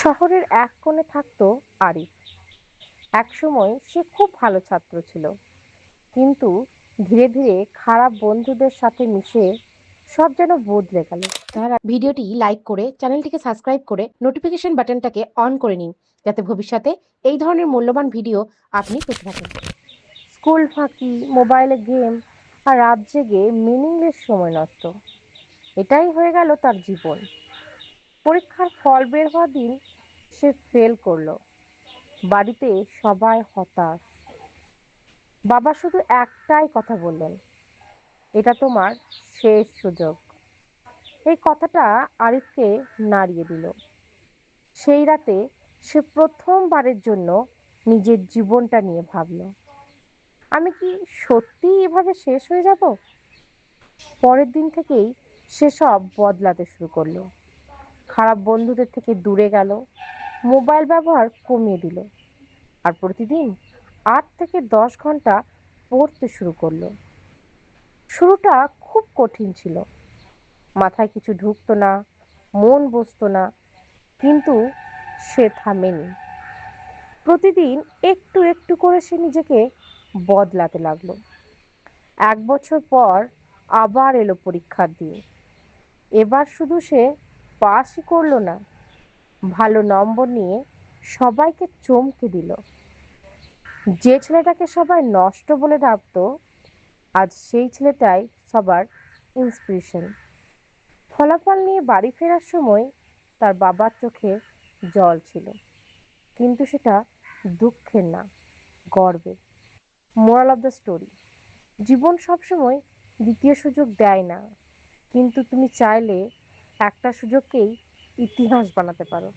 শহরের এক কোণে থাকতো আরিফ। একসময় সে খুব ভালো ছাত্র ছিল, কিন্তু ধীরে ধীরে খারাপ বন্ধুদের সাথে মিশে সব যেন বদলে গেল। ভিডিওটি লাইক করে চ্যানেলটিকে সাবস্ক্রাইব করে নোটিফিকেশন বাটনটাকে অন করে নিন, যাতে ভবিষ্যতে এই ধরনের মূল্যবান ভিডিও আপনি পেতে থাকেন। স্কুল ফাঁকি, মোবাইলে গেম আর রাত জেগে মিনিংলেস সময় নষ্ট, এটাই হয়ে গেল তার জীবন। পরীক্ষার ফল বের হওয়ার দিন সে ফেল করলো। বাড়িতে সবাই হতাশ। বাবা শুধু একটাই কথা বললেন, এটা তোমার শেষ সুযোগ। এই কথাটা আরিফকে নাড়িয়ে দিল। সেই রাতে সে প্রথমবারের জন্য নিজের জীবনটা নিয়ে ভাবলো, আমি কি সত্যি এভাবে শেষ হয়ে যাব? পরের দিন থেকেই সে সব বদলাতে শুরু করলো। খারাপ বন্ধুদের থেকে দূরে গেল, মোবাইল ব্যবহার কমিয়ে দিল, আর প্রতিদিন 8 থেকে 10 ঘন্টা পড়তে শুরু করলো। শুরুটা খুব কঠিন ছিল, মাথায় কিছু ঢুকতো না, মন বসতো না, কিন্তু সে থামেনি। প্রতিদিন একটু একটু করে সে নিজেকে বদলাতে লাগলো। 1 বছর পর আবার এলো পরীক্ষার দিন। এবার শুধু সে পাসই করলো না, ভালো নম্বর নিয়ে সবাইকে চমকে দিল। যে ছেলেটাকে সবাই নষ্ট বলে ডাকতো, আজ সেই ছেলেটাই সবার ইন্সপিরেশন। ফলাফল নিয়ে বাড়ি ফেরার সময় তার বাবার চোখে জল ছিল, কিন্তু সেটা দুঃখের না, গর্বের। মোরাল অফ দ্য স্টোরি: জীবন সবসময় দ্বিতীয় সুযোগ দেয় না, কিন্তু তুমি চাইলে একটা সুযোগকেই ইতিহাস বানাতে পারো।